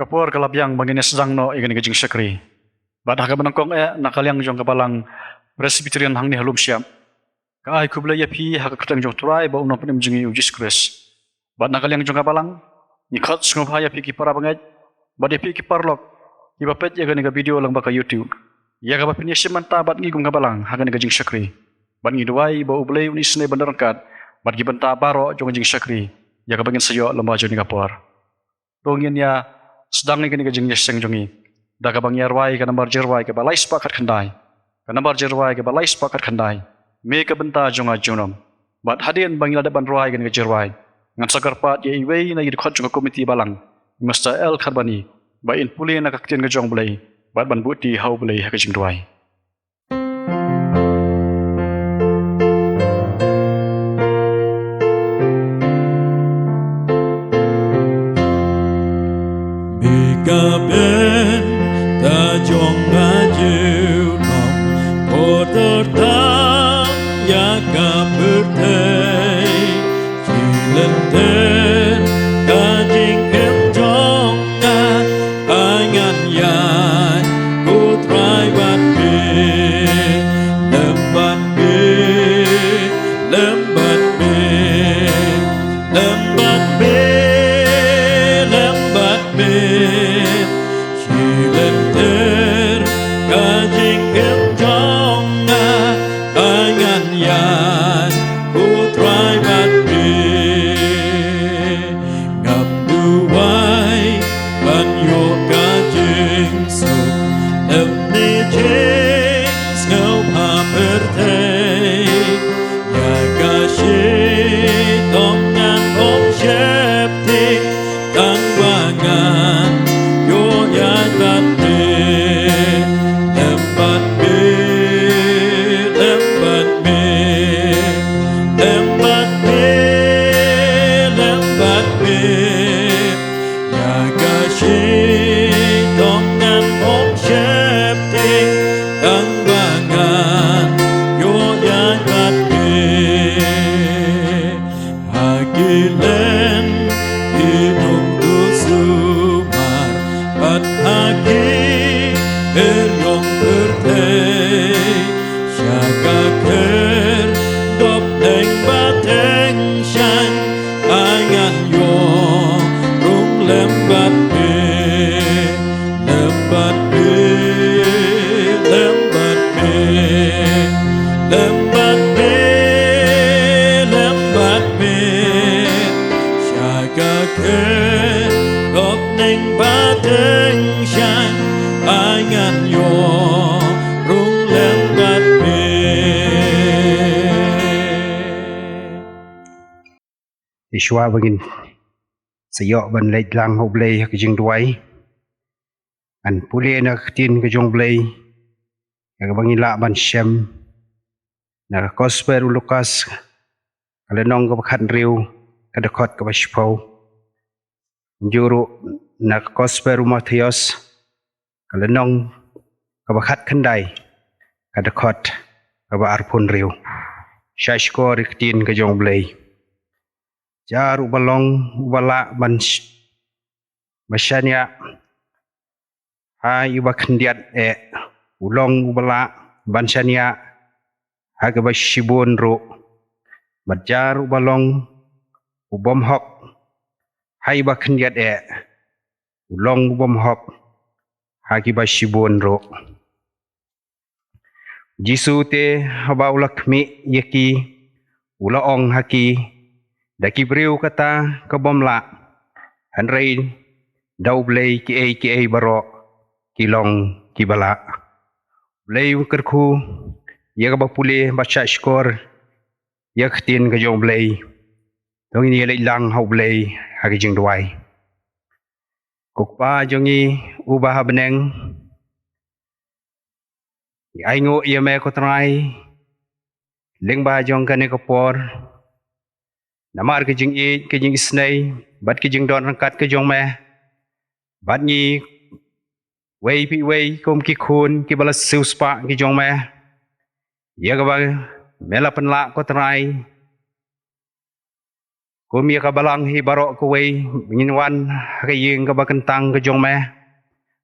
kapur kalap yang bangine sedang no ikan gajing syakri. Bad haga benangkong nakal yang jong kabalang presbyterian hang ni halum siap. Ka ai kubla ya pi haga ketang jong turai ba uno penim jingi ujis kres. Bad nakal yang jong kabalang ni khat sngop ya pi ki para bangaj. Bad ya pi ki parlok. Iba pet ya gani ga video lang ba ka YouTube. Ya ga ba pin yesim manta bad ngi gum kabalang haga ni gajing syakri. Bad ngi duai ba ublei uni sne bandarangkat. Bad gi benta baro jong gajing syakri. Ya ga bangin sayo lamba joni kapur. Dongin ya sedang ni gani gajing yeseng jongi. Da ka bang yarwai ka nambar jerwai ka balai sepakat khandai. Ka nambar jerwai ka balai sepakat khandai. Me ka benta jonga jonom. Bat hadin bang ilada ban rwai gani ka jerwai. Ngan sakar pat ye iwei na yid khot jonga komiti balang. Masta el kharbani. Ba in puli na kaktian ka jong bulai. Bat ban buti hau bulai ha ka jing rwai. Gaben ta jong ngaju nom portertam ya kapurtei chilenten kajing em jong nga angan yan kutrai bat be lembat be lembat be lembat be lembat be Lenter kajing em jong nga angan yan putrai bat be ngam duai ban yo kajing suk em ni jing ngau pa pertei ya kashi tong ngan om shep ting tang bangan lembat be, lembat be, lembat be, lembat be, lembat be. Ya kashi dongan om syepti tang bangan yo lembat be. Hakilen hidup sumar bat haki eryong pertei syaka ker dop teng bateng shan angan yo rung lembat be lembat be lembat be lembat be lembat be syaka ker dop teng bateng shan angan yo rung lembat be Iswa bangin sayok ban leit lang ho blei ka jing duai an puli na tin ka jong blei ka bangin la ban shem na kosper lukas kala nong ka khat riu ka dekot ka bashpau juru na kosper Mathias kala nong ka khat khandai ka dekot ka ba arpun riu shashkor tin ka jong blei jaru balong ubala ban masyanya hai uba khandiat ulong ubala ban syanya haga bashibun ru bajaru balong ubom hok hai uba khandiat ulong ubom hok hagi bashibun ru jisu te haba ulakmi yaki ulaong haki daki beriu kata kebomla hanrei dau blei ki baro kilong kibala blei kerku ya ba pule baca skor ya ktin ka jong blei dong ini le lang hau blei hagi jing duai kokpa jongi ubah beneng ai ngo ye me ko trai leng ba jong kane ko por namar ke jing snai bat ke jing don rangkat ke jong me bat ni wei pi wei kom ki khun ki bala siu spa ki jong me ya ga ba mela pen la ko trai Kum ya kabalang hi barok kuwei nginwan kayeng kabakentang ke jong meh.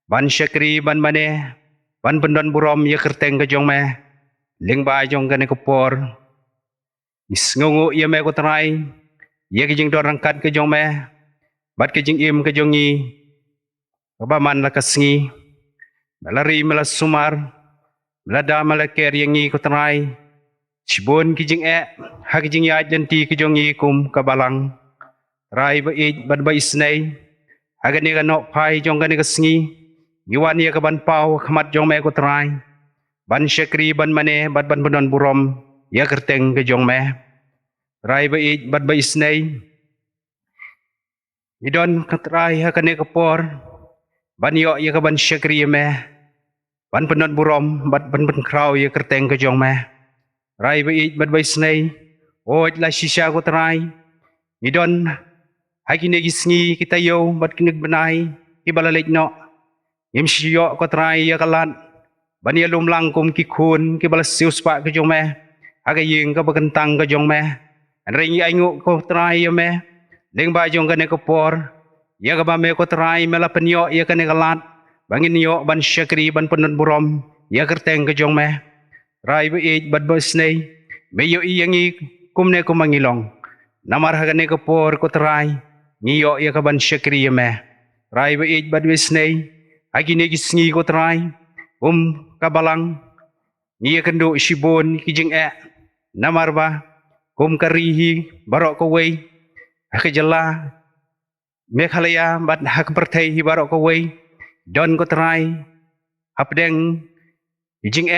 Ban syakri ban mane ban pendon burom ya kerteng ke jong meh. Ling ba jong kane kupor. Is ngungu ya meh ko terai. Ya ke jing dorang kat ke jong meh. Bat ke jing im ke jongi. Kabaman la kasngi. Malari mala sumar. Melada mala ker yangi ko terai. Sibon ki jing ha ki jing ya janti ke jongi kum kabalang. Rai ba ej bat ba isnay. Agani ka nok pai jong kane kasngi. Iwan ya kaban pau khamat jong meh ko terai. Ban syakri ban mane bat ban pendon burom. Ya kerteng ke jong meh. Rai ba ej bat ba isnay. Idon katrai ha kane kapor. Ban yo ya kaban syakri ya meh. Ban pendon burom bat ban krau ya kerteng ke jong meh. Rai ba ej bat ba isnay. Oj la shisha ko terai. Idon ha kine gisngi kita yo bat kinig benai. Ibalalek no. Im siyo ko terai ya kalat. Ban ya lumlang kum ki kun ki balas sius pa ke jong meh. Aga yeng ka bagentang ke jong meh. Ring ya ingu ko terai ya meh. Ling ba jong kane kapor. Ya ka ba me ko terai mela penyo ya kane kalat. Bangin yo ban syakri ban pendon burom. Ya kerteng ke jong meh. Rai ba ej bat ba snay. Meyo iyangi kumne ko mangilong. Namar ha kane kapor ko terai. Niyo ya ka ban syakri ya meh. Rai ba ej bat ba snay. Agine gisngi ko terai. Kabalang. Niya kendo sibon kijing Namar ba. Kum karihi barok ko way. Hakajala Mekhalaya bat hak pertai hi barok ko way. Don ko terai. Hapdeng kijing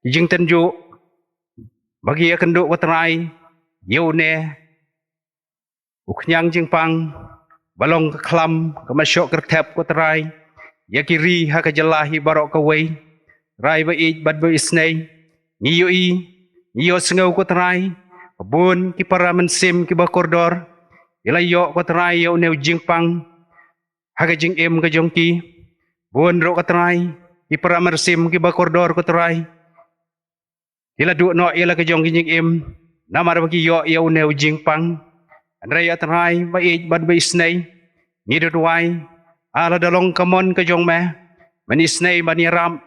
kijing tenju. Bagi ya kendo ko terai. Yone uknyang jing pang. Balong keklam kemasyok kertep ko terai. Ya kiri hakajala hi barok ko way. Rai ba ej bat ba isnay. Niyo sengaw ko terai. Abun ki para mensim ki ba koridor. Ilayo ko terai yaw new jingpang. Haga jing im ka jongki. Bun ro ko terai. Ki para mensim ki ba koridor ko terai. Ila du no ila ka jongki jing im. Namar ba ki yo yaw new jingpang. Anraya terai ba ej bat ba isnay. Niduduay. Ala dalong kamon ka jong meh. Manisnay maniram.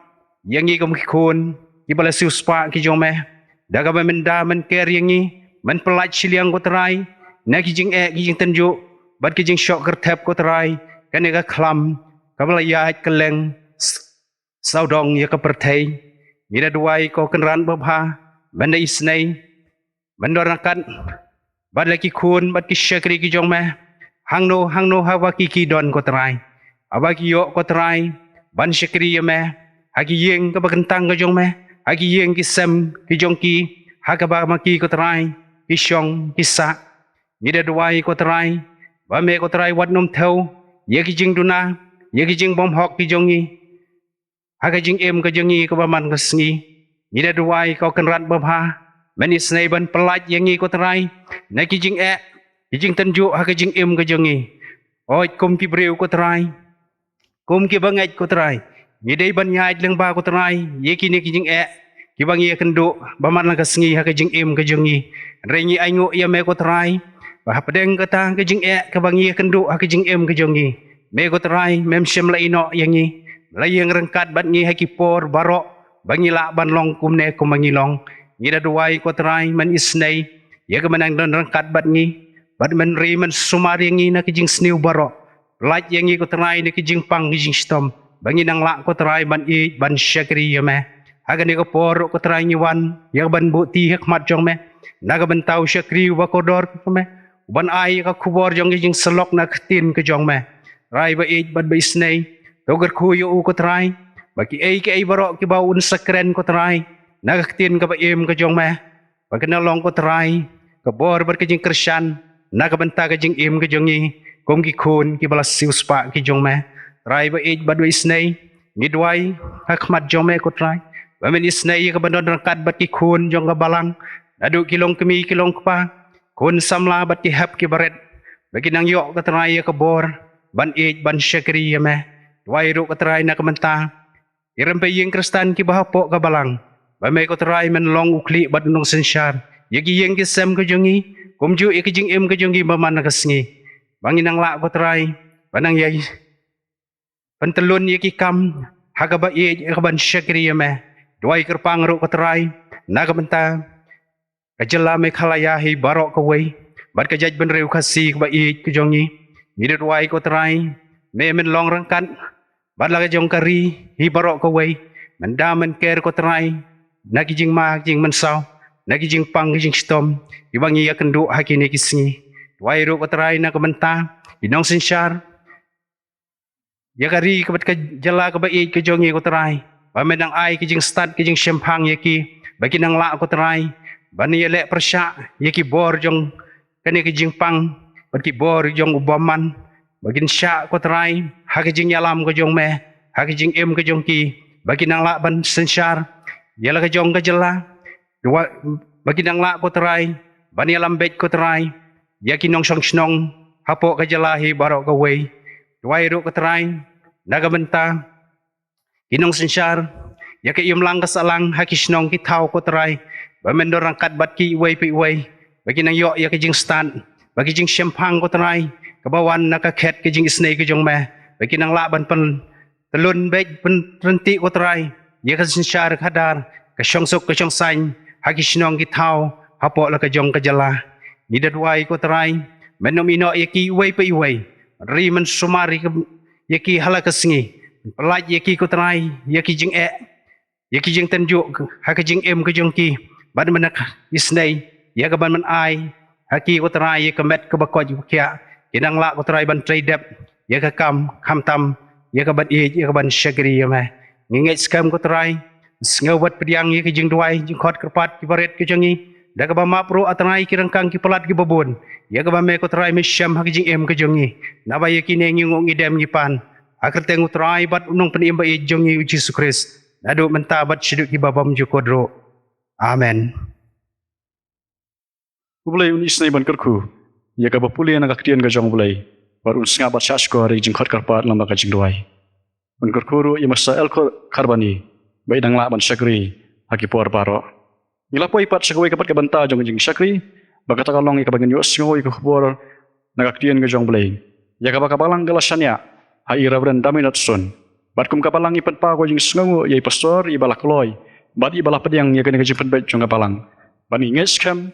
Yangi kum kikun. Kibala siuspa ki jong meh. Daga ba menda men ker yangi. Men pelaj siliang ko terai. Na kijing kijing tenju. Bat kijing syok kertep ko terai. Kani ka klam. Kabala yahit keleng. Saudong ya ka pertai. Nida duay ko kenran babha. Benda isnay. Benda rakat. Bat laki kun. Bat kisyakri ki jong meh. Hangno hawa kiki don ko terai. Abagi yo ko terai. Ban syakri ya meh. Hagi yeng ka bagentang ka jong meh. Hagi yeng ki sem ki jong ki. Hagaba maki ko terai. Isyong kisa. Nida duay ko terai. Bame ko terai wat nom tau. Ye ki jing duna. Ye ki jing bom hok ki jongi. Haga jing em ka jongi ko baman kesngi. Nida duay ko kenrat babha. Manis nay ban pelaj yangi ko terai. Na ki jing ki jing tenju haga jing em ka jongi. Oj kum ki breu ko terai. Kum ki bangaj ko terai. Nidai ban nyait leng ba ko terai. Ye ki ni ki jing ki bang ye kendo baman lang kasngi haga jing em ka jongi. Rengi aingu ya me ko terai. Bahapedeng kata ka jing ka bang ye kendo haga jing em ka jongi. Me ko terai mem syem la ino yangi. Layang rengkat bat ngi hakipor barok. Bangi la ban long kumne ko mangilong. Ngida duway ko terai man isnay. Ya ka manang don rengkat bat ngi. Bat man ri man sumar yangi na kijing sniw barok. Laj yangi ko terai na kijing pang kijing stom. Bangi nang la ko terai ban ban syakri ya me. Haga ni ko por ko terai ngiwan. Ya ban buti hikmat jong me. Naga bentau syakri wa kodor ko me. Ban ay ka kubor jong kijing selok na ketin ke jong me. Rai ba bat ba isnay. Togar kuyo ko terai. Bagi ki ay barok ki baun sakren ko terai. Naga ketin ka ba ka jong me. Pagkanalong ko terai. Kabor bar kijing kersyan. Naga benta ka jing ka jongi. Kung ki kun ki balas siuspa ki jong me. Rai ba bat ba isnay. Ngidway hakmat jong me ko terai. Bamin isnay ka bandon rangkat bat ki kun jong ka balang. Nadu kilong kemi kilong pa. Kun samla bat ki hap ki baret. Bagi nang yok ka terai ka bor. Ban ban syakri ya me. Duay ro ka terai na kamanta. Irempay yung kristan ki bahapo ka balang. Bamay ko terai men long ukli bat nung sensyar. Yagi yung kisem ka jongi. Kumju iki jing im ke jong gi baman kesngi. Bangin ang la ko try. Banang yai. Pentelun yaki kam. Hagaba ye kaban syakri me. Duai kerpang ro ko try. Naga benta. Kajela me khalayahi barok ko wei. Bad kajaj ben reu khasi ba ye ke jong ni. Ni duai ko try. Me men long rangkat. Bad la jong kari hi barok ko wei. Menda men ker ko try. Nagi jing ma jing men sao. Nagi jing pang jing stom. Ibangi ya kendu haki ni kisni. Wai ro ko try na kamenta. Inong sinsyar. Ya kari kabat ka jala ka ba ke jongi ko try. Ba menang ai ki jing start ki jing shempang yaki. Bagi nang la ko try. Bani ya lek persya yaki bor jong kani ki jing pang. Bagi bor jong ubaman. Bagin sya ko try. Haki jing yalam ko jong me. Haki jing em ko jong ki. Bagi nang la ban sinsyar. Yala ka jong ka jala. Dua bagi nang la ko try. Bani alam bet ko try. Yaki nong song snong. Hapo ka jalahi barok ka way. Duai ro ka try. Nagamenta. Inong sinsyar. Yaki yung lang kasalang hakis nong kitaw ko try. Bamendo rangkat bat ki way pi way. Bagi nang yo yaki jing stand. Bagi jing syempang ko try. Kabawan nakaket ki jing isnay ko jong me. Bagi nang laban pen telun bet pen renti ko try. Yaki sinsyar kadar. Kasyong sok kasyong sain. Hakis nong kitaw. Hapo la ka jong kajala. Nidadwai ko try. Menom ino yaki way pi way. Riman sumari yaki halakasngi. Pelaj yaki ko try. Yaki jing Yaki jing tenjuk. Haki jing em ko jong ki. Bad manak isnay. Yaka ban man ai. Haki ko try. Yaka met ko bakoj kya. Kinang la ko try ban trade dep. Yaka kam tam. Yaka ban yaka ban syagri yama. Ngingit skam ko try. Ngawat pediang yaki jing duai. Jing khot kerpat kibaret ko jongi. Daga ba mapro atray kirangkang kipalat ki babon. Yaga ba me ko try me syam haki jing em ko jongi. Naba yaki neng yung idem ngipan. Akar tengu try bat unong penimba i jongi u Jesus Christ. Nado mentabat siduk ki babam jukodro. Amen. Ubulay unis na iban kerku. Yaga ba puli na kaktian ka jong bulay. Barun singa bat syasko hari jing khot karpat lamba ka jing duai. Ban kerkuru imasa elko karbani. Ba idang la ban syakri haki por baro. Ngilapo ipat sakaway kapat kabanta jong jing syakri. Baka takalong ikabagan yos ngoy ikubor nagaktian ka jong bulay. Yaga ba kapalang galasanya. Hai Reverend Daminat Son. Bat kum kapalang ipat pa ko jing sngongo yay pastor ibalak loy. Bat ibalak pediang yaga nga jing penbet jong kapalang. Ban inges kam.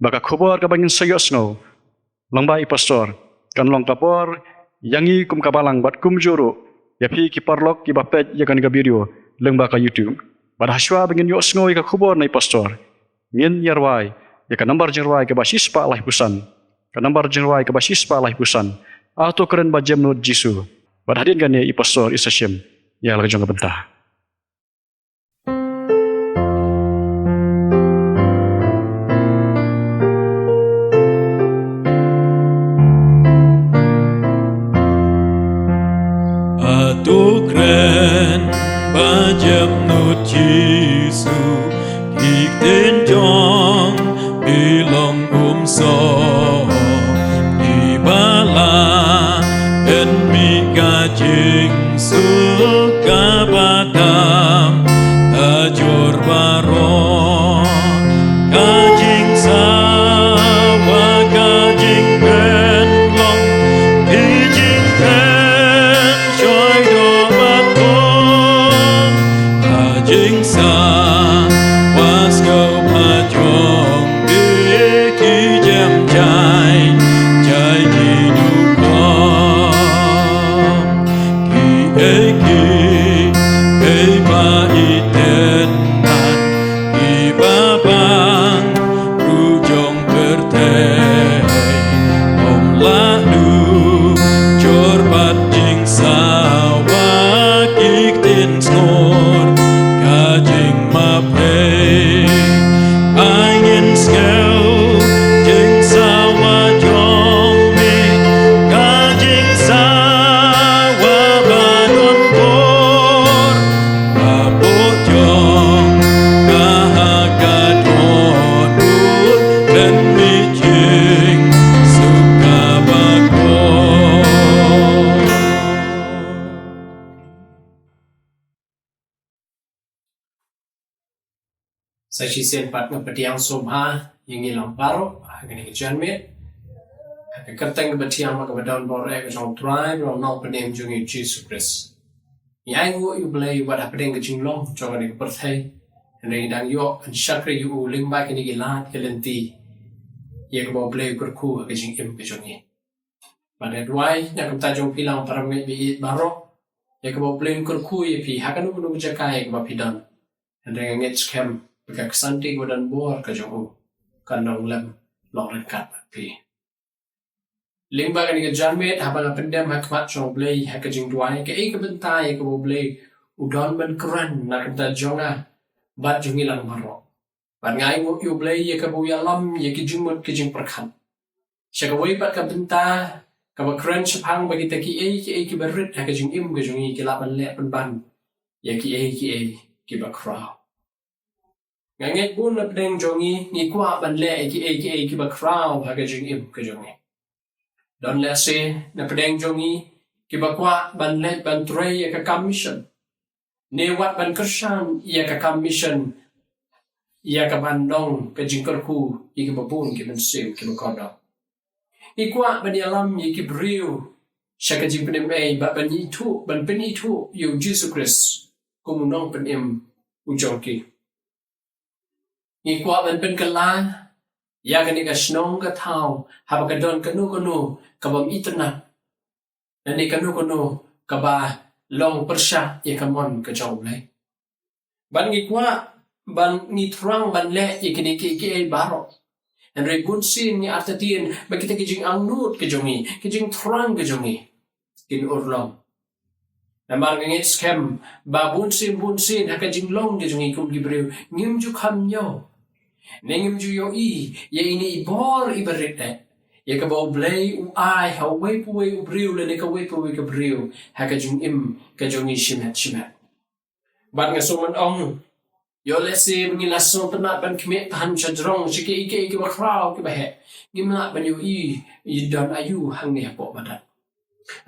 Baka kubor kabangin sayos ngo. Langba i pastor. Kan long kapor. Yangi kum kapalang bat kum juro. Yapi kiparlok ibapet yaga nga video. Lengba ka YouTube. Pada haswa bangin yos ngo ika kubor na i pastor. Ngin yarwai. Ya ka nambar jirwai ke basis pa lah busan. Ka nambar jirwai ke basis pa lah busan. Atau keren bajem no Jisu. Pada hadirin kan ya i pastor isasyem. Ya lagi jong bentah. Atau keren bajem no Jisu. Ikten jong bilong so ibala en mi gajing suka badam tajur baro gajing sawa gajing benlong gajing ben choy do bato gajing sa was go pajong ki jam jai jai ki du kom ki Saksi sen pat ngepetiang somha yang ilang paro agani janmet kerteng betiang mak badon bor ek jong trai ro no penem jungi Jesus Christ yang wo yu blai wat hapdeng ke jinglong jong ni perthai nei dang yo an shakri yu ling ba kini ilat kelenti ye ko blai kurku ke jing im ke jongi pada duai nak ta jong pilang paramit bi baro ye ko blai kurku ye pi hakan nu jakai ko pidan andeng ngit scam Pagka kasanti ko dan buar ka jong kanong lem loren kat pi. Limba kan ka janmet habang pendem hakmat jong blay hakajing duai ka ka bentai ka blay udon ban kran na kata jonga bat jong ilang maro. Ban ngai ngo yu blay ye ka buya lam ye ki jingmut ki jing perkhan. Siya ka way pat ka benta ka ba kran sapang bagi ta ki ki berit hakajing im ka jong ki laban le ban ye ki ba kraw. Nganget bun na pedeng jongi ni kwa ban le ki ba kraw ha ka jing im ka jongi. Don le se na pedeng jongi ki ba kwa ban le ban tray ya ka commission. Ne wat ban kersan ya ka commission ya ka ban dong ka jing kerku ki ba bun ki ban sim ki ba kodo. Ni kwa ban alam ki briu sya ka jing penem ba ban itu ban pen itu yu Jesus Christ kumunong penem ujong ki. Ni kwa ban pen kala ya gani ka snong ka thao ha ka don kanu ka bam itna nani kanu ka ba long persya ya ka mon ka jong lai ban ni kwa ban ni trang ban le ya kini ki baro en re bun sin ni artatien ba kita ki jing ang nut ka jongi ki jing trang ka jongi kin urlong namar ngit scam ba bun sin ha ka jing long ka jongi kum gibreu ngim ju kham nyo Nengim ju yo ye ini bor iberite. Ye ka bo blay ai ha we pu we briu le ne ka we pu we ka briu ha ka jung im ka jung i shimet. Bat nga suman ong yo le se ngi la so tana ban kme han chadrong chike ike ba kraw ke ba he. Ngimla ban yo i don ayu hang ne po badat.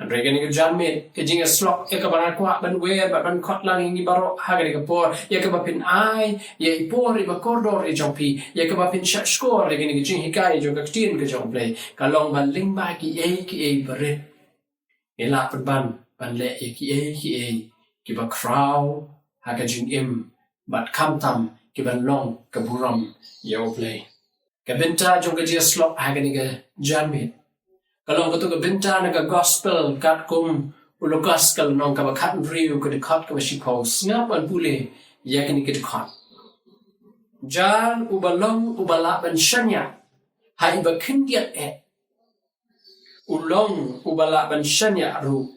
Andre gani ka janmet ka jinga slok e ka ban kwa ban we ba ban khot lang ngi baro ha gani ka por ye ka ba pin ai ye por i ba kordor e jompi ye ka ba pin shak skor le gani ka jing hikai jo ka tin ka jom play ka long ban ling ba ki e bare e la ban le e ki ba kraw ha ka jing im bat kam tam ki ban long ka buram ye o play ka benta jo ka jia slok ha gani ka janmet Kalau kau tu ke benta na ka gospel kat kum ulo gospel nong ka bakat riu ke dekat ke bashiko ngap an pule ya kini ke dekat jan ubalong ubala ban shanya hai ba kindiat ulong ubala ban shanya ru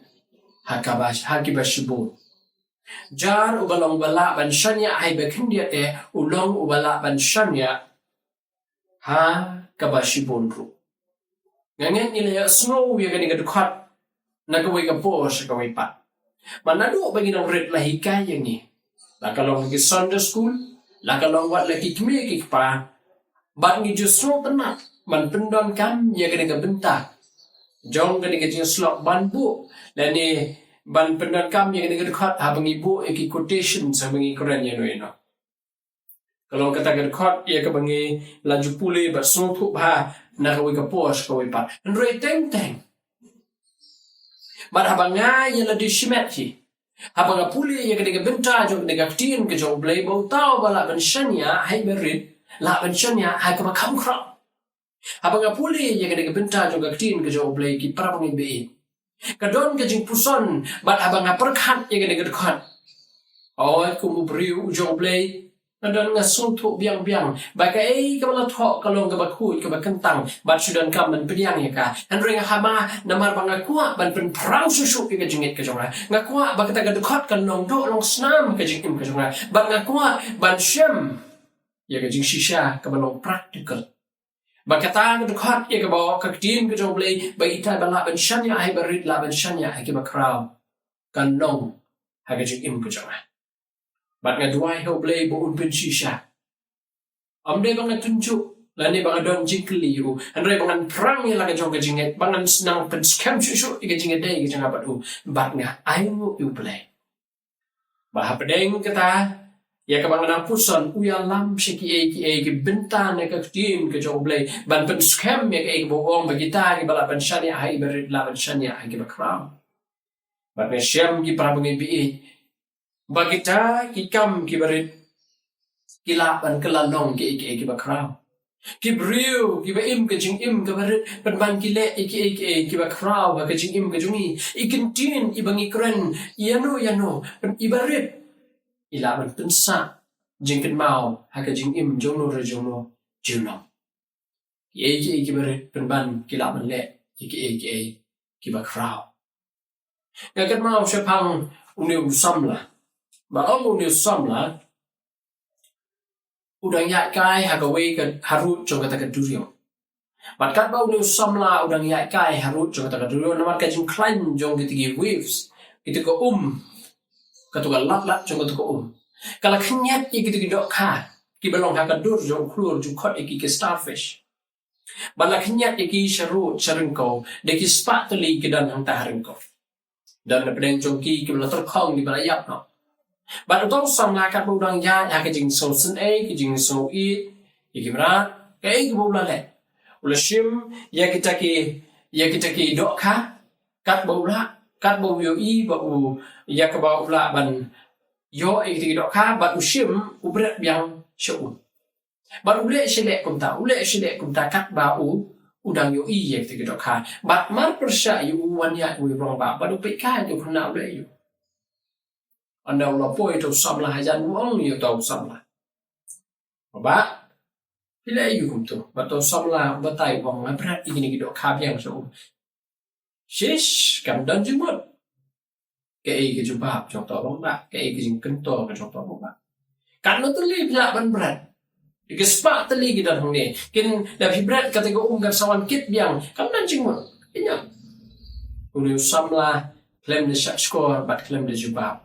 hakabash hakibashibu jar ubalong bala ban shanya hai ba kindiat ulong ubala ban shanya ha kabashibun ru Ngangen nila snow ya gani gadukat na kaway ka po sa kaway pa. Manado bagi ng red lahi kaya ni. Lakalong ki Sunday school, lakalong wat laki kmi pa. Bat ni just snow tenat man pendon kam ya gani benta. Jong gani ka slok ban bu. Dan ni ban pendon kam ya gani gadukat habang ibu iki quotation sa bangi Quran ya no. Kalau kata gadukat ya ka bangi laju pule bat snow pu ba na kaway ka po sa kaway pa. Nre teng. But habang nga yung ladi shimet hi. Habang nga puli yung kaniga benta yung negatin ka yung blay bo tao ba laban siya niya hay merit laban siya niya hay kamakam krap. Habang nga puli yung kaniga benta yung negatin ka yung blay ki para pang ibein. Kadon ka yung puson but habang nga perkat yung kaniga dekat. Awat kumubriw yung blay Nadon nga suntuk biang-biang. Baka ka malatok kalong kabakut kabakentang. Bat sudan ka man pediang ya ka. Andre nga hama namar bang ngakua ban pen perang susuk ka jengit ka jonga. Ngakua baka taga dekat kan long do long snam ka jengim ka jonga. Bat ngakua ban syem. Ya ka jeng shisha ka balong practical. Baka tang dekat ya ka bawa ka kdin ka jong blay. Ba ita bala ban syanya ay barit la ban syanya ay kibakraw. Kan long ha ka jengim ka jonga. Bat nga duai ho blay bo un pen shisha. Amde bang tunjuk lani bang don jingkli ru. Andre bang perang ya laga jong ka jinget bang senang pen scam susu ka jinget dai ka janga bat u. Bat nga ai mu u blay. Bah pedeng kata ya ka bang na pusan uya lam shi ki benta ne ka tin ka jo blay ban pen scam ya ka bo ong ba kita ki bala ban shani ai berit la ban shani ai ki ba kram ba ne shem ki pra bangi bi ba kita ki kam ki berit ki la ban ka la long ki ba kram ki brio ki ba im ka jing im ka berit ban ki le ki ba kram ba ka jing im ka jungi ikin tin i bangi kren yano ban i berit ila ban pensa jing ken mau ha ka jing im jong no re jong no jing no ki berit ban ki la ban le ki ba kram ya ket mau she pang uniu samla ba uniu samla udang ya kai ha ka we ka haru jong ka ta ka durio bat kat ba uniu samla udang ya kai haru jong ka ta ka durio na ka jing klein jong ki waves itu ko ka tu ka lat jong ka tu ko kala knyat ki gitu dok ka ki belong ha ka dur jong klur ju khot ki starfish bala knyat ki sharu charengko de ki spatuli ki dan hang ta harengko dan na pedeng jong ki bala tor khong di bala yap no ba to sam na ka budang ya ka jing so sen ki jing so ki bra ka ki bu la le ula shim ya kita ki dok ka kat bu la kat bu yo ba u ya ka ba la ban yo ki dok ka ba u shim u bret biang shu ba ule shile kum ta kat ba u udang yo ye ki dok ka ba mar persya yu wan ya u rong ba du pe ka yu khna ule yu anda ula poi to samla hajan wong yu to samla ba pila yu kum tu ba to samla ba tai wong ma bret ki dok ka biang shu shish kam dan jumot cái jubab trong to bóng bạc cái jing ken to ka trong to bóng bạc kan no tuli pila ban bret cái spa tuli ki dan hong ne kin da pi bret ka te go kan sawan kit biang kam dan jumot inya ulu samla klem de score bat klem de jubab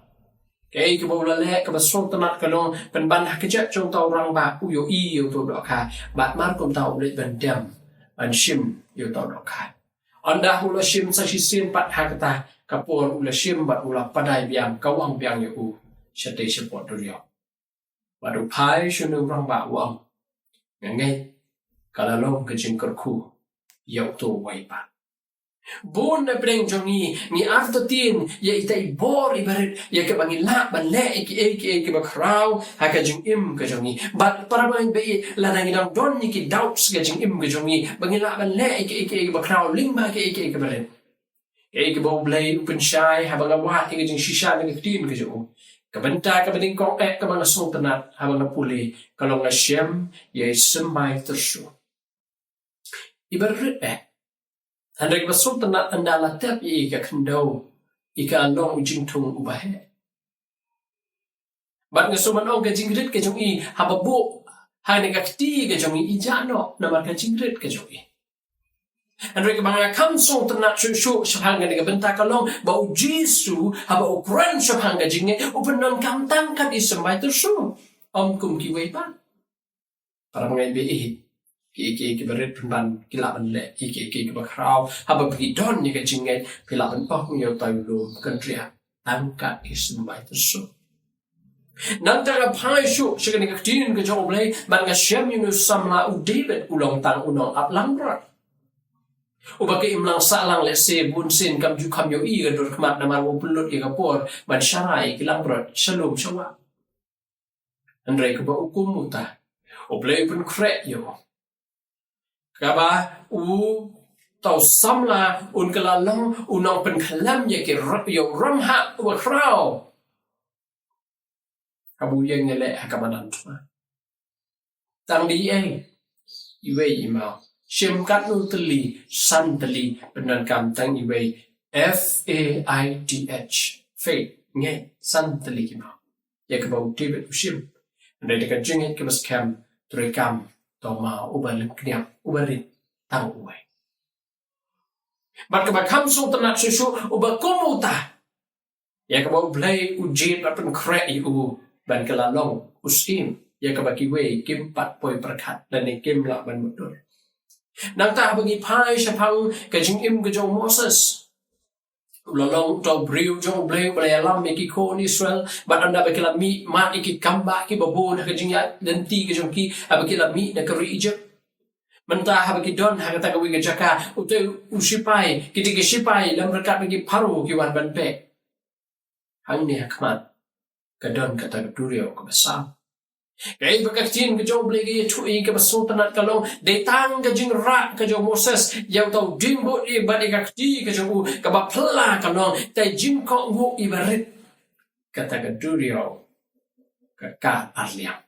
cái bo la le ka ba song tanat ka long pen ban ha ka ja trong to rang ba u yo to do ka bat mar kom ta u le ban dem ban shim yo to do ka anda hula shim sa shisin pat ha ka ta kapon ula shim bat ula padai biang kawang biang yu shate support rio badu pai shunu rang ba wang ngai kala long ka jing ku yau to wai pa bon na breng jongi ni after tin ya itai bor ibarit ya ka bangin la ban le ki ba kraw ha ka jing im ka jongi bat para bang be la nang dang don ni ki doubts ka jing im ka jongi bangin la ban le ki ba kraw ling ba ki ka barit cái bầu blade open shy ha bang wa cái jing shisha ni tin ke jo ka benta ka beding kong ka bang song tanat ha bang puli kalong na shem ye semai tersu ibarat anda ka song tanat anda la tap ka kendo ika long jing tung ubahe bat nga suman ong ka jingrit ka jong ha babu ha ne ka ti ka jong ijano na mar ka jingrit ka jong Andrei bang kam song tanat shu shapanga ni benta kalong ba u jisu haba u kran shapanga jinge upen non kam tang kan ismai tu shu kum ki wei pan para ngai be ki berit ban ki la ban le ki ba kraw haba bi don ni ka jinge pi la ban pa hu yo tai lu kan tria tang kan ismai tu shu nan ta pai shu shikani ka tin ka jo blai ban ga shem you samla u david ulong tang unong ap langra ubake imlang salang le se bun sin kam ju kam yo i ga dor kmat na mar wo pulut i ga por ban sharai ki lang brot shalom shawa andre ko ba ukum muta o blai pun kre yo ka ba u tau samla un kala long unong pen khalam ye ki yo ram ha wa kraw abu yang le hakamanan tuma tang di iwe imao shem kat nu teli san teli benan kam tang iwe faith faith nge san teli kima ya ka bau tibet ushim ande de ka jinge ka mas kam trekam to ma ubal kniam ubarit tang uwe bat ka ba kam so tanat shu uba komuta ya ka bau blai ujin apen kre u ban kala long usim ya ka ba kiwe kim pat poi perkat dan ne kim la ban mudur nang ta bagi pai shapang ka jing im ka jong Moses Ulalong to briu jong bleu belalam iki ko Israel but anda bakila mi ma iki kamba ki babon ha jinga denti ke jongki abakila mi na kari Egypt mentah habaki don ha kata kawi jaka utai usipai kiti ke sipai lam rekat bagi paru ki wan ban pe hang ni hakmat kadon kata durio ke besar Kaya bakaktin ke jong blegi tui ke basultanat kalong detang ke jing rak ke jong Moses yang tau dimbo i badi kakti ke jong u ke bapla kalong tai jing ko ngu ibarit kata ke durio ke ka arliam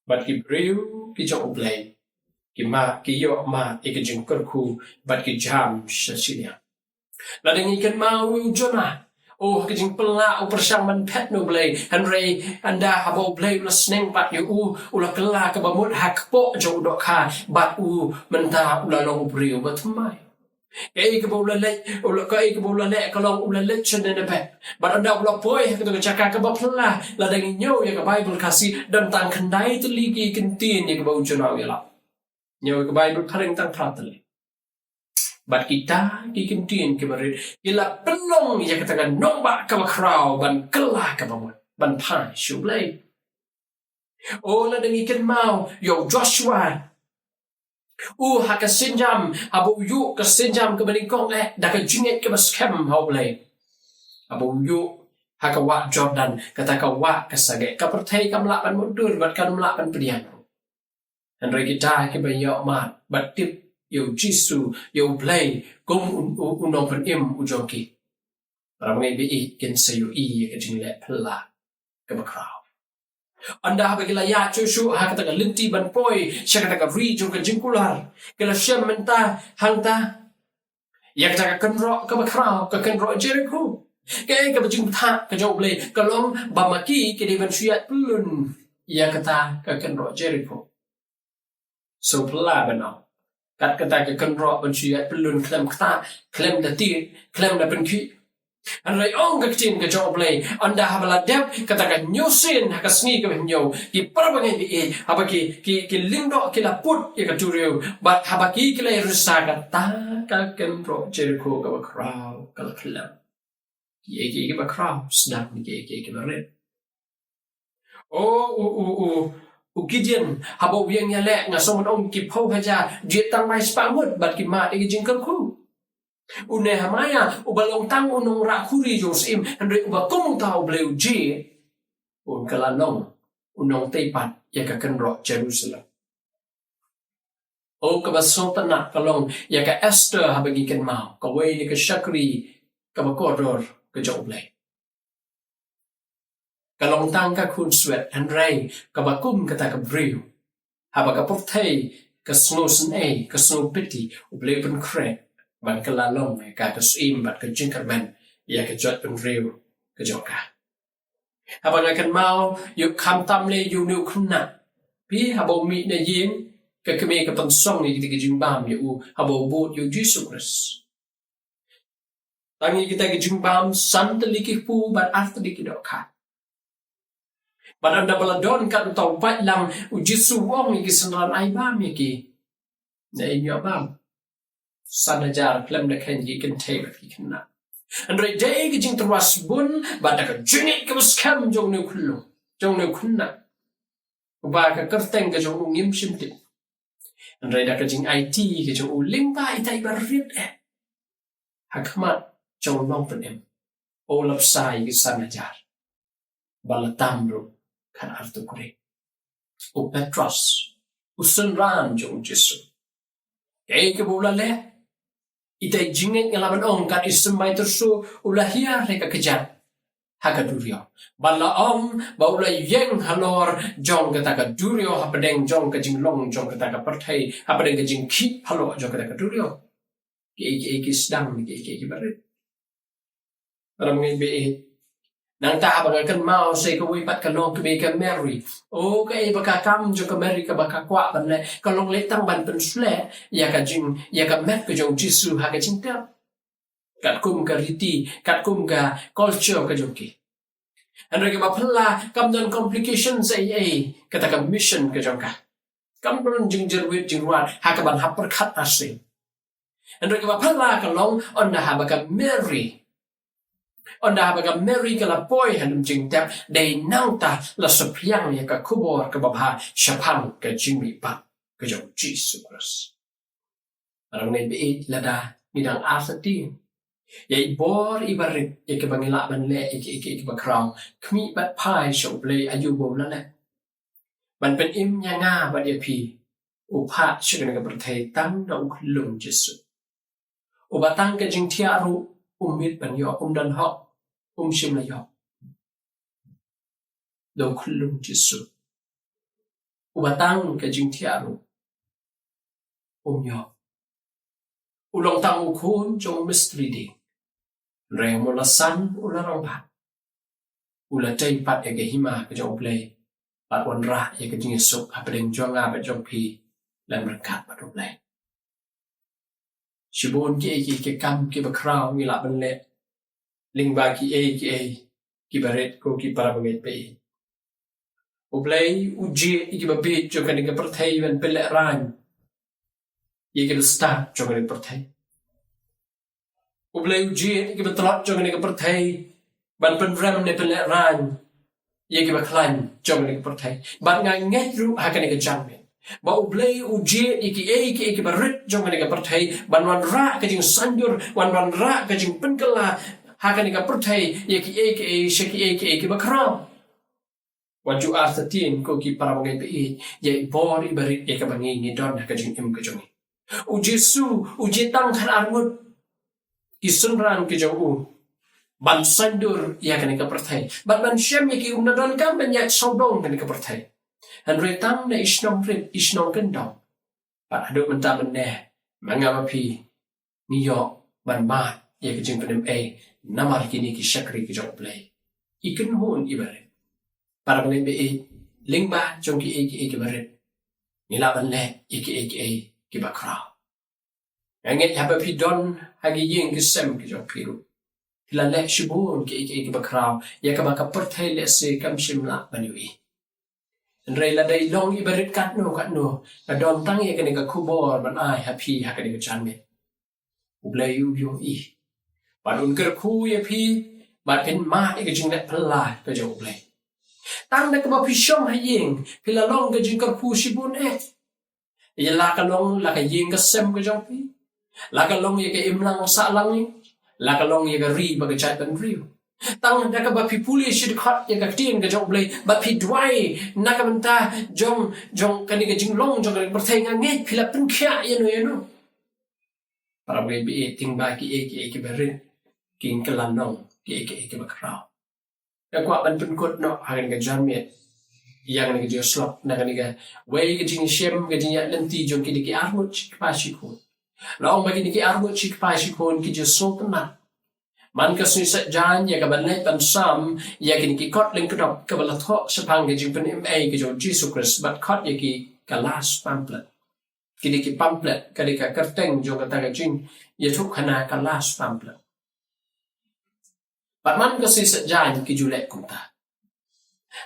bat ki breu ki jong blei ki ma ki yo ma i ke jing kerku bat ki jam shasilia la dengi ken mau jona Oh, kajing pela upersang man pet no blay, Henry anda habo blay la sneng pat yu ula kela ke bamut hakpo jo dok ha bat menta ula long brio bat mai. Ke ke bola le ula ke bola le kalong ula le chen ne pet. Bat anda ula poi ke to cakap ke bapla la dangi nyo ya ke Bible kasih dan tang kendai tu ligi kentin ya ke bau jonau ya la. Nyo ke Bible paling tang prateli. Bat kita kikintin kemarin ila pelong ya katakan nombak ke bakrau ban kelah ke bawah ban pai shublay ola dengan ikan mau yo Joshua haka senjam abu yu ke senjam ke beningkong dah ke jingit ke baskem haublay abu yu haka wa Jordan kata ka wa ke sage ka pertai ka melapan mundur bat kan melapan pedian Henry kita ke banyak mat bat tip yo jisu yo play gom unong pen ujongki ramai bi ken sayu ke jingle pela ke bakrau anda bagi layak cucu ha kata linti ban poi sya kata ri jo ke jingkular ke la syam menta hangta ya kata kenro ke bakrau ke kenro Jericho ke bajing tha ke jo play kalom bamaki ke di ban syat pelun ya kata ke kenro Jericho so pela banau kat kata ke kenro ban syat pelun klem kata klem da ti klem da ban ki Anrai ong kaktin ke job play anda habala dep katakan nyusin hakasni ke nyo ki parbangai bi habaki ki lindo ki laput ya katurio but habaki ki la rusa kata ka kenro Jericho ka crowd ka klam ki ba crowd snap ni ki baret Gideon habo yang yale nga somon ong ki pau haja jetang mai spamut bat ki ma ki jingkel ku Une hamaya ubalong tang unong rakuri Josim Henry ubakum tau bleu ji un kalanong unong tepat ya ka kenro Jerusalem o ka basong tanak kalong ya ka Esther habagi ken mau ka way ni ka Shakri ka bakodor ka joblay kalong tang ka kun sweat Henry ka bakum kata ka brew habaga portay ka snosen ka snow pity ublay pen kre ban kalalong ka kasim bat ka jinkerman ya ka jot pen rew ka joka habang akan mau yuk kam tam le yu nu khna pi habo mi na yin ka keme ka pan song ni ka jimbam yu habo bot yu Jesus Christ tangi kita ka jimbam sant liki pu bat after liki dokha Badan double don kan tau bat lang ujisu wong ni kisanran ai bam ki na inyo bam sanajar klem da kan yi kan tape ki kana andre day ki jing terwas bun bada ka jingit ka skam jong ne kullu jong ne kunna ba ka kerteng ka jong ngim simtit andre da ka jing IT ki jong uling ba itai barit hakmat jong nong penem olap sai ki sanajar balatamro kan artu kure o Petros usunran jong Jesu kay ke bola le itai jingit ngalaman ong kan ismay tersu ulahia reka kejar haga durio bala ba ulay yeng halor jong kata ka durio hapadeng jong ka jinglong jong kata ka pertai hapadeng ka jing ki halo jong kata ka durio ki sedang ki barit ram ngai be nang ta ba kan mau sei ko wipat ka long ke ka Mary o kai ba ka kam jo ka Mary ka ba ka kwa ban le ka long le tang ban pen sle ya ka jing ya ka met ka jong Jesu ha ka jing ta kat kum ka riti kat kum ka culture ka jong ki andre ka ba phla kam don complications kata ka mission ka jong ka kam don jing jerwit jing rat ha ka ban happer khat asin andre ka ba phla ka long on na ha ba ka Mary Onda baga Mary kala boy halum jing tap day nang ta la sapriang ya ka kubor ka babha shapang ka jingmi pa ka jong Jesus Christ. Parang may biit lada midang asatin. Ya bor ibarit ya ka bangila ban le ik bakraw kmi bat pai shong play ayubo la le. Ban pen im nya nga ba dia pi. Upa shigana ka berthai tang da uklung Jesus. Ubatang ka jing tiaru umit ban yo dan ho shim la yo. Da uklung Jesus. Ubatang ka jing tiaru yo. Ulong tang ukun jong misleading. Reng mo la san ula rong ba. Ula tay pat ya ke hima ka jong play. Pat wan ra ya ka jing sok apeng jong nga ba jong pi lan berkat pat play. Shibon ki kam ki bakraw mi la ban le. Ling ba ki ki baret ko ki para banget pe. Ublay uji ki ba bit jo kan ka perthai ban pele ran. Ye ki start jo kan perthai. Ublay uji ki ba trot jo kan ka perthai ban pen ram ne pele ran. Ye ki ba klan jo kan ka perthai. Ban ngai ngai ru ha kan ka jam. Ba ublay uji iki barit jo kan ka perthai ban wan ra ka jing sanjur wan ra ka jing penkala ha kan ka perthai ye ki sheki ba kram. Waju artatin ko ki para bangai pe ye bor ibarit ye ka bangi ni don ka jing im ka jong. Uji tang kan armut isunran ke jong ban sandur ya kan ka perthai ban syam ye ki umnadon kam ban ya saudong kan ka perthai. Han retang na isnong kendong. Pat aduk mentah meneh. Mangapapi niyo ban mat ya ke jing penem namar kini ki syakri ki jong play. Ikan hon ibarat. Para penem lingba jong ki barat. Nila ban le ki bakraw. Nganget hapapi don hagi ying ki sem ki jong piru. Kila le shibun ki bakraw ya ka baka perthai le se kam shimla baniwi. Nrei la dai long ibarit kat no na don tang ye kan ka kubor ban ai happy ha kan ka chanme ublai yu padun ker khu ye pi ba pen ma e ka jing na pla ka jo ublai tang na ka ba pi shom ha ying pila long ka jing ka khu shibun ye la ka long la ka ying ka sem ka jo pi la ka long ye ka imlang sa lang ni la ka long ye ka ri ba ka chat ban riu tang naka ba pipuli shid khat ya ka tin ka jong blai ba pi dwai naka menta jong kan ka jing long jong ka berthai nga nge phila pun khya ye no para be bi ting ba ki berin king kalanong ki ba kraw ya kwa ban pun kot no ha ka jamit yang ka jo slop na ka wei ka jing shem ka jing ya lenti jong ki armut pa shi ko long ba ki armut pa shi ko ki jo so na man ka sui sa jan ya ka ban le ban sam ya ki kot ling kodok ka bala tho sapang ke jing pen ka jo Jesus Christ but kot ya ki ka last pamphlet ki pamphlet ka kerteng jo ka ta ka jing ya thuk khana ka last pamphlet but man ka sui sa jan ki ju le kum ta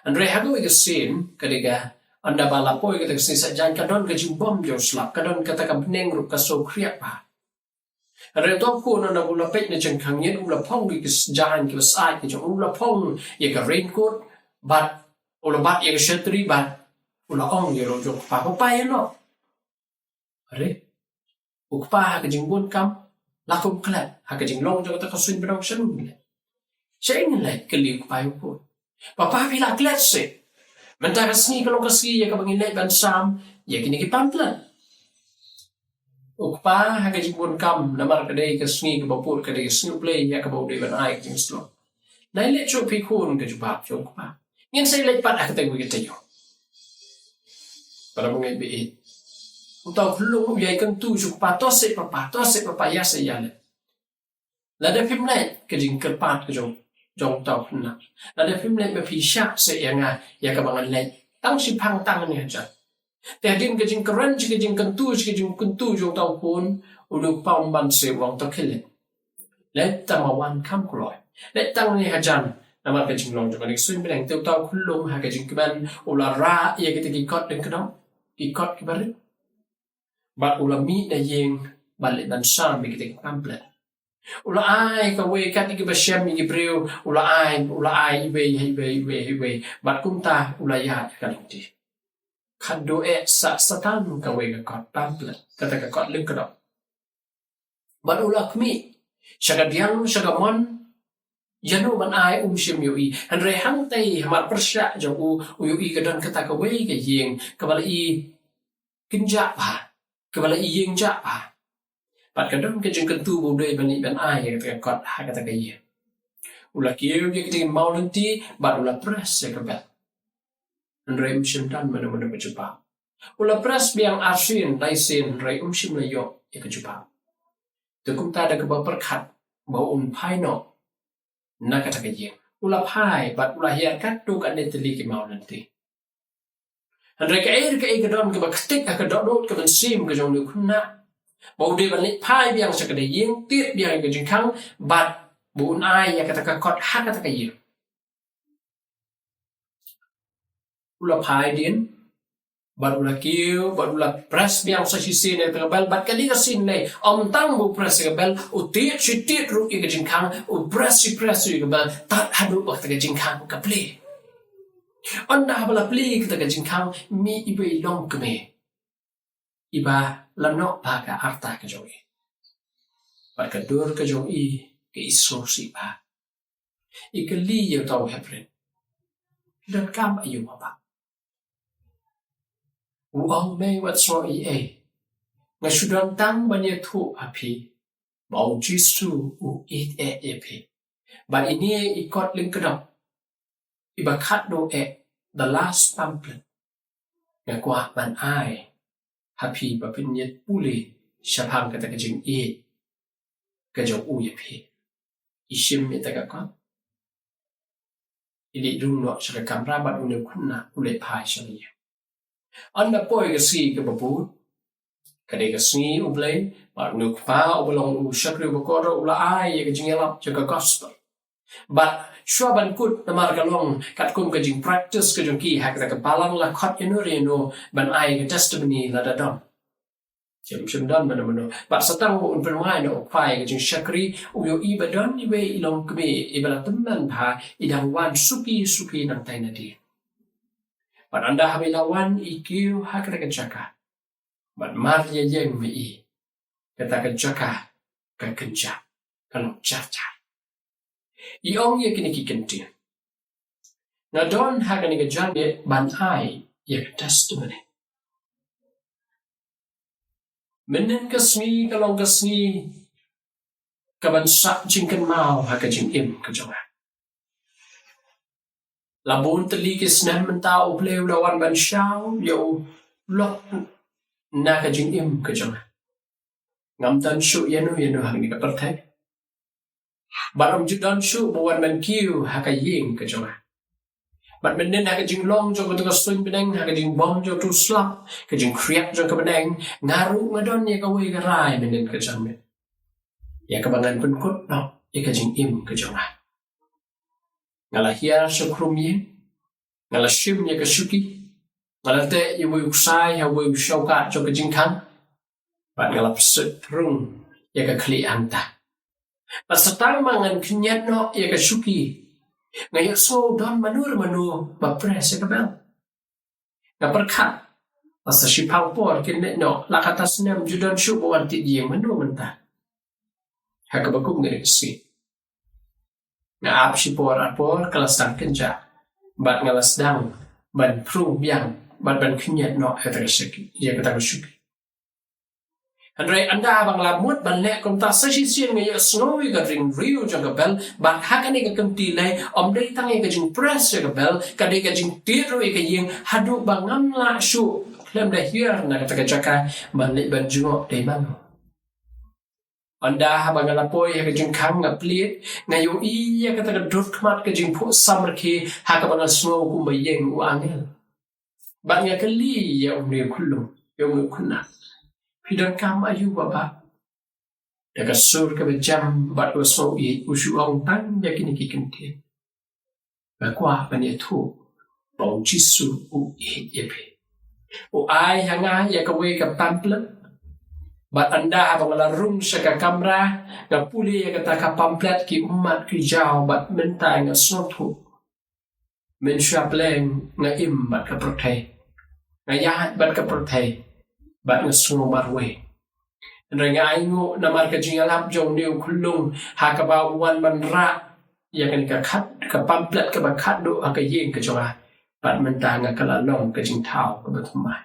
andre hago ka sin ka anda bala poi ka sui sa jan ka don ka jing bom jo slap ka don ka ta ka bneng ru ka so kriak pa Ada tu aku nak bula pek ni cengkang ni, bula pong di jalan ke besar ke jauh, bula pong ye ke raincoat, bat bula bat ye ke shetri bat, bula ong ye rojo apa ye no. Are, ukpa ke jingbun kam, lakum kelat, ha ke jinglong jauh tak kasuin berang seru ni. Saya ni lek keli ukpa ukun. Papa bila kelat se, mentah kasni kalau kasih ye ke bangin lek ban sam, ye kini ke pamplan. Ukpa ha ka jibun kam namar ka dei ka sngi ka bapur ka dei sngi play ya ka bau dei ban ai jing slot nai le chu pi kun ka jubap chu ukpa ngin sai le pat ka teng wi ka tayo para ngai bi utau lu yai kan tu chu pa to se papa ya se ya le la da phim le ka jing ka pat ka jong tau na la da phim le ba pi sha se ya nga ya ka bangan le tang si phang tang ni haแต่ดินก็จึงกระรันจึงก็จึงกันตู้จึงก็จึงกันตู้จงเตาโคนอุลุปองบันเสวงตะเคเลและตะมาวันข้ามกลอยและตั้งในอาจารย์นำมาเป็นจึงลงจากนั้นซึ่งเป็นแหล่งเตาเตาคุณลงหากจึงก็เป็นอุลาระยากิตกิกอดดึงกันเนาะกิกอดกิบาริบัดอุลามีในเยงบัดเลบันซามมีกิตกิความเปล่า Ula ai ka we kat ki bashem ki breu ula ai ibe bat kumta ula ya kalinti khando sa satan ka we ka kot pample kata ka kot lưng ka dok bat ula kmi shaga diang shaga mon yanu ban ai shim yui han re hang tai mar persya jo u yui ka don kata ka we ka yeng ka bala I kinja pa ka bala I yeng ja pa Pat kadang ke jeng kentu budai bani ban ai kata kot ha kata kaya. Ula kieu dia kita mau nanti bat ula press ya kabel. Andrai dan mana berjumpa. Ula press biang asin laisin rai shim la yo ya kejumpa. Tukum ta ada kebab perkat bau pai no. Na kata kaya. Ula pai bat ula hiar kat tu kat neteli ke mau nanti. Andrai ke air kedon ke ketik ke dot ke sim ke jong ni kunna. Bau dia balik pai biang sekadar yang tiap biang ke jengkang bat bun ai ya kata kot ha kata kaya. Ula pai din bat ula kiu bat ula press biang sa sin ke bel bat kali ka sin nei tang bu press ke bel u tiap si tiap ru ke jengkang u press ke bel tat hadu ba ke jengkang ka play. Anda bala play ke jengkang mi ibe long ke me. Iba lanok pa ka arta ka jogi. Pat ka dur ka jogi ke iso si pa. Ika li yo tau heprin. Dan kam ayu pa. Uang me wat so Nga sudan tang banyak tu api. Bau jisu u it epi. But ini ikot ling kedap. Iba kat do the last pamphlet. Nga kuah man ai. Happy bapinyet puli syapang kata kajing kajong uyapi ishim ita kakak ili dunok syaka kamra bat une kunna ule pai syaliya anda poi kasi ke babu kade kasi ublay bat une pa ublong u syakri bakoro ula ai kajing elap syaka gospel bat Shuaban kut namar kalong kat kum kajing practice kajong ki hak ta kapalang la khot no ban ai ke testimony la dadam. Jam dan mana bat satang un permai no pai kajing syakri uyo ibadan ibe ilong kebe ibala teman pa idang wan suki nang tai nadi. Bat anda habilawan ikiu hak ta kajaka. Bat mar ye yeng me kata kajaka ka kenja kalau caca. Iong ye kini kikenti. Na don hagani ke jande ban ai ye testimony. Menen kasmi kalong kasmi kaban sak jingkan mau haga jing ke jonga. Labun teli ke snan mentau pleu lawan ban syau yo lok na ka jing ke jonga. Ngam tan syu yenu hagani ke pertai. Barom judan syu buwan man kiu haka ying ke jonga. Bat menen haka jing long jo ko swing beneng haka jing bom jo tu slap ke jing kriak jo ke beneng ngaru ngadon ye ka we ka rai menen ke jonga. Ya ka bangan pun kut no ye ka jing ke jonga. Ngala hiar syukrum ye ngala shim ye ka syuki ngala te ye we usai ha we syauka jo ke jing kan. Bat ngala psut rung ye ka kli anta. Pasatang mangan kinyat no ya kasuki. Ngayak so don manur bapres ya kabel. Ngaperkat. Asa sipang por kinet no lakatas nem judan syubu wanti dia manu mentah. Hakabakum ngeri kesi. Ngaap sipor apor kelas tang kenja. Bat ngalas dang ban pru biang bat ban kinyat no hetereseki ya kata kasuki. Andrai anda abang lamut ban lek kom ta sa sisian ngai snowy ga ring rio jang bel ban hakane ga kemti lai om dei tang ga jing press ga bel ka dei ga jing tiro ga yeng hadu bangam la shu klem da hier na kata jaka ban lek ban jungo dei bang anda abang lapoi ga jing kam ga pliet ngayo I ya kata ga dot kmat ga jing pu samar ke ha ka bang snow kum ba yeng u angel ban ya kali ya umri kullu yo kunna Hidan kam ayu baba. Daga sur ke bejam bat waso usu ong tan yakini kikenti. Bakwa bani tu bau jisu u yepe. U ai hanga ya ka we ka pample. Bat anda pengelarung seka kamera ngapuli ya kata kapamplet ki umat ki jauh bat mentai nga snotu. Men syapleng nga im bat ka pertai. Nga yahat bat ka pertai. Bat nga suno marwe. Nga aingu namar ka jingalap jong diu kulung hakabawan manra ya kan ka khat ka pamplet ka bakat do ka yeng ka jonga. Bat mentai nga kalalong ka jingtau ka batumai.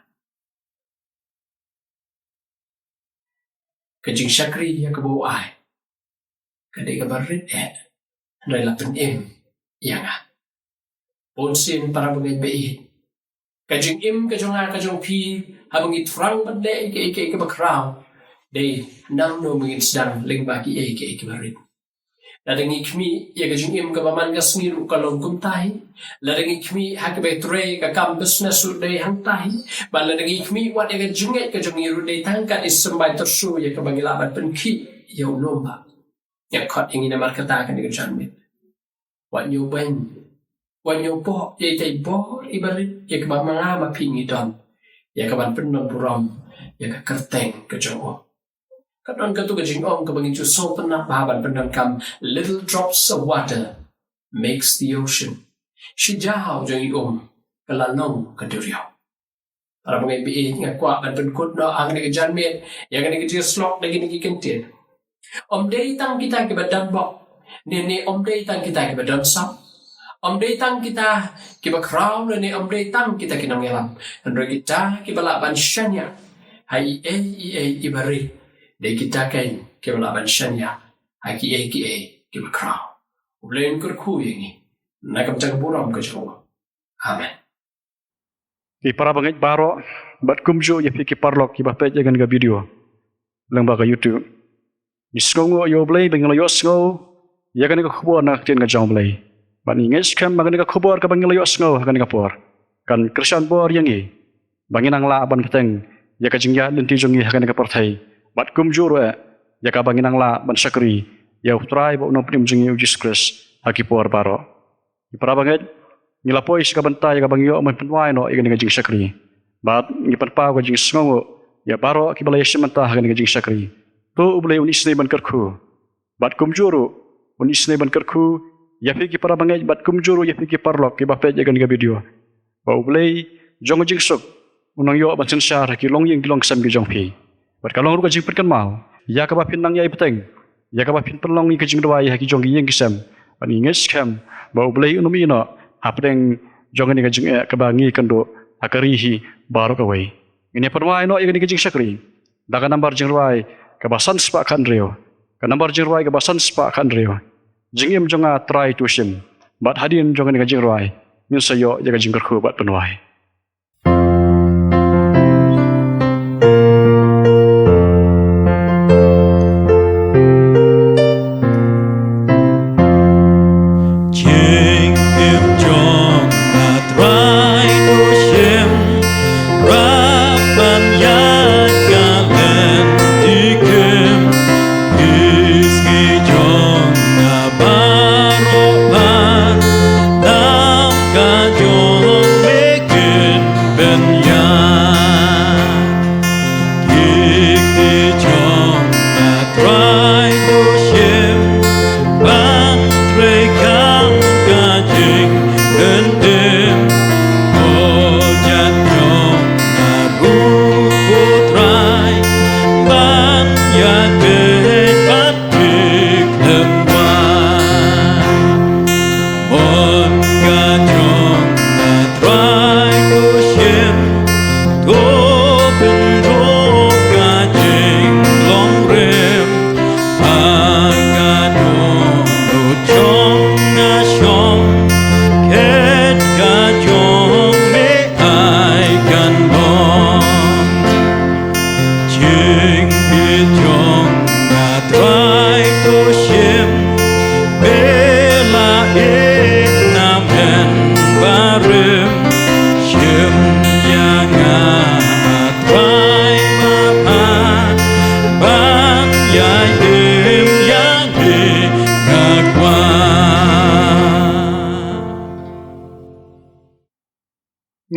Kajing syakri yang kebawa ai. Kadai kabarit Andai lapin yang Ponsin para bangai bei. Kajing kajong kajong pi. Habang itrang bende ike bakraw. Day nang no mungin sedang ling bagi ike barit. Ladang ikmi ya kajing kabaman kasmiru kalong kumtahi. Ladang ikmi hakabai tre ka kampus na suday hangtahi. Baladang ikmi wat ya kajong iru day tangkat isembay tersu ya kabangilaban penki ya unomba. Ya kot ingin namar katakan dengan janmit. Wat nyo ben. Wat nyo po ya itay bo ibarit ya kabamanga mapingi don. Ya kaban penon buram ya kakerteng kajong. Kadang katu kajing kabangin so penat bahaban pendang kam little drops of water makes the ocean. Si jauh jang kalanong kaduriyaw. Para mga ibiin nga kwa ban penkut no ang nagajanmit yang nagajir slok lagi nagikentin. Day tang kita kibadan bok. Nini day tang kita kibadan sap. Day tang kita kibakraw nini day tang kita kinangilam. Andro kita kibalaban syanya. Hai ibari. Day kita kain kibalaban syanya. Hai kibakraw. Ublayin kurku yangi. Nakamtang buram ka jawa. Amen. Ki para bangit baro bat kumjo ya piki parlok ki bapet jangan ga video. Lang ba ka YouTube. Isngo yo blay bangilo yo sngo ya kan ka khobor na tin ga jong blay. Ban inges kam magan ka khobor ka bangilo yo sngo kan ka por. Kan Christian bor yangi. Bangin ang la ban keteng ya ka jingya lenti jongi kan ka partai. Bat kumjo ro ya ka bangin ang la ban sakri ya utrai bo no prim jongi Jesus Christ haki por baro. Ki para bangit ngilapoi sa kabanta ya kabang yo man penwai no igan ngajing sakri. Bat ngipan pa ko jing sngo ya baro ki balay simanta hagan ngajing sakri. To ublay unisne ban karku. Bat kumjuru unisne ban karku ya piki para bangay bat kumjuru ya piki parlok ki bapet jagan ga video. Ba ublay jong jing sok unang yo ban sensar ki long yeng kilong sam ki jong pi. Bat kalong ru ka jing perkan mal ya ka bapin nang yai peteng. Ya ka bapin perlong ni ka jing dwai ha ki jong yeng kisam. Ban inges kam ba ublay unumi no apeng jong ni ka jing ka bangi kando akarihi baro ka wai. Ini perwai no igan ka jing sakri. Daga nambar jing rwai kabasan spa kan rio. Kanambar jirwai kabasan spa kan rio. Jingim jonga try to sim. Bat hadin jonga ni jirwai. Min sayo jaga jingkerku bat penwai.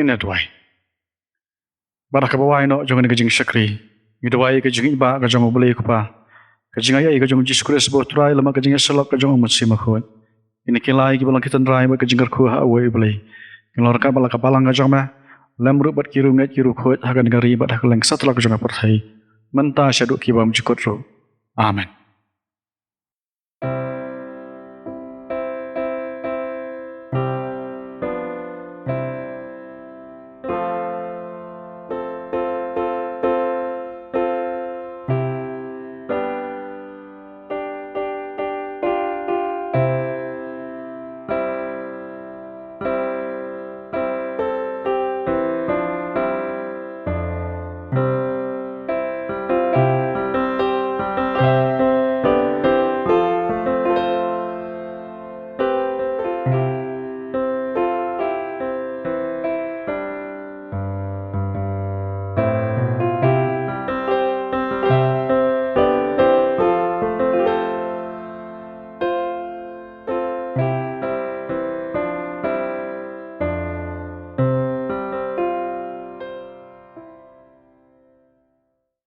Ini dwai. Barak kabawai no jonga ni ka jing sakri. ngidawai ka jing iba ka jong boleh ku pa ka jing ai ka jong Jesus Christ bo trai lama ka jing selok ka jong mat si makhot ini kilai ki balang kitan rai ba ka jing ku ha awai boleh ngelor ka bala ka palang ka jong ma lamru bat kiru ngat kiru khot ha ka ngari bat ha ka leng satlak ka jong perthai menta syaduk ki bam jikot ro amen